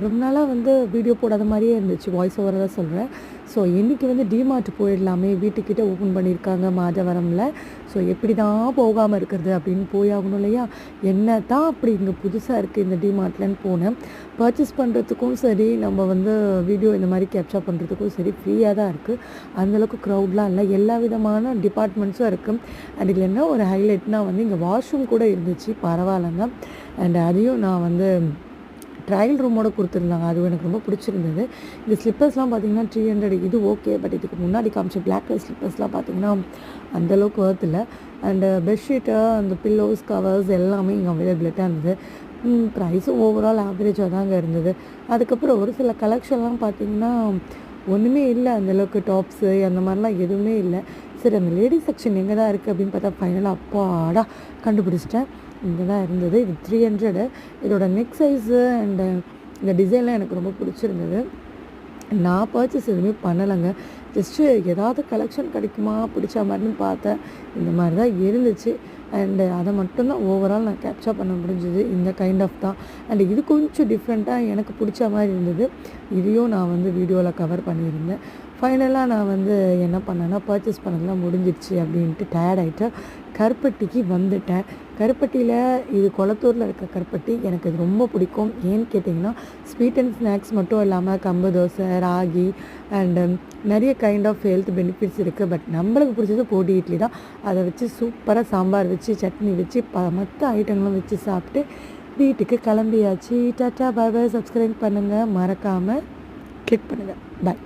ரொம்ப நாளாக வந்து வீடியோ போடாத மாதிரியே இருந்துச்சு, வாய்ஸ் ஓவராக தான் சொல்கிறேன். ஸோ இன்றைக்கி வந்து டிமார்ட் போயிடலாமே, வீட்டுக்கிட்ட ஓப்பன் பண்ணியிருக்காங்க மாதவரமில். ஸோ எப்படி தான் போகாமல் இருக்கிறது அப்படின்னு போயாகணும் இல்லையா? என்ன தான் அப்படி இங்கே புதுசாக இருக்குது இந்த டிமார்ட்லன்னு போனேன். பர்ச்சேஸ் பண்ணுறதுக்கும் சரி, நம்ம வந்து வீடியோ இந்த மாதிரி கேப்சர் பண்ணுறதுக்கும் சரி ஃப்ரீயாக தான் இருக்குது. அந்தளவுக்கு க்ரௌட்லாம் இல்லை, எல்லா விதமான டிபார்ட்மெண்ட்ஸும் இருக்குது. அண்ட் இதில் என்ன ஒரு ஹைலைட்னால் வந்து இங்கே வாஷ்ரூம் கூட இருந்துச்சு, பரவாயில்லைங்க. அண்ட் அதையும் நான் வந்து ட்ரையல் ரூமோட கொடுத்துருந்தாங்க, அதுவும் எனக்கு ரொம்ப பிடிச்சிருந்தது. இந்த ஸ்லிப்பர்ஸ்லாம் பார்த்திங்கன்னா 300, இது ஓகே. பட் இதுக்கு முன்னாடி காமிச்ச பிளாக் கலர் ஸ்லிப்பர்ஸ்லாம் பார்த்திங்கன்னா அந்தளவுக்கு ஒர்த் இல்லை. அண்டு பெட்ஷீட்டு, அந்த பில்லோஸ், கவர்ஸ் எல்லாமே இங்கே அவைலபிலிட்டாக இருந்தது. ப்ரைஸும் ஓவரால் ஆவரேஜாக தாங்க இருந்தது. அதுக்கப்புறம் ஒரு சில கலெக்ஷன்லாம் பார்த்திங்கன்னா ஒன்றுமே இல்லை, அந்தளவுக்கு டாப்ஸு அந்த மாதிரிலாம் எதுவுமே இல்லை. சரி, அந்த லேடிஸ் செக்ஷன் எங்கே தான் இருக்குது அப்படின்னு பார்த்தா ஃபைனலாக அப்பாடா கண்டுபிடிச்சிட்டேன். இங்கே தான் இருந்தது. இது 300. இதோட நெக் சைஸு அண்டு இந்த டிசைன்லாம் எனக்கு ரொம்ப பிடிச்சிருந்தது. நான் பர்ச்சேஸ் எதுவுமே பண்ணலைங்க. ஜஸ்ட்டு ஏதாவது கலெக்ஷன் கிடைக்குமா பிடிச்ச மாதிரின்னு பார்த்தேன். இந்த மாதிரி தான் இருந்துச்சு. அண்டு அதை மட்டும்தான் ஓவரால் நான் கேப்சர் பண்ண முடிஞ்சுது. இந்த கைண்ட் ஆஃப் தான். அண்டு இது கொஞ்சம் டிஃப்ரெண்ட்டாக எனக்கு பிடிச்ச மாதிரி இருந்தது. இதையும் நான் வந்து வீடியோவில் கவர் பண்ணியிருந்தேன். ஃபைனலாக நான் வந்து என்ன பண்ணேன்னா, பர்ச்சேஸ் பண்ணதெல்லாம் முடிஞ்சிடுச்சு அப்படின்ட்டு டயர்ட் ஆகிட்டு கருப்பட்டிக்கு வந்துட்டேன். கருப்பட்டியில் இது கொளத்தூரில் இருக்க கருப்பட்டி எனக்கு இது ரொம்ப பிடிக்கும். ஏன்னு கேட்டிங்கன்னா, ஸ்வீட் அண்ட் ஸ்நாக்ஸ் மட்டும் இல்லாமல் கம்பு தோசை, ராகி அண்டு நிறைய கைண்ட் ஆஃப் ஹெல்த் பெனிஃபிட்ஸ் இருக்குது. பட் நம்மளுக்கு பிடிச்சது போட்டி இட்லி தான். அதை வச்சு சூப்பராக சாம்பார் வச்சு, சட்னி வச்சு, மற்ற ஐட்டங்களும் வச்சு சாப்பிட்டு வீட்டுக்கு கிளம்பியாச்சு. டாட்டா, பாய் பாய். சப்ஸ்கிரைப் பண்ணுங்கள், மறக்காமல் கிளிக் பண்ணுங்கள். பாய்.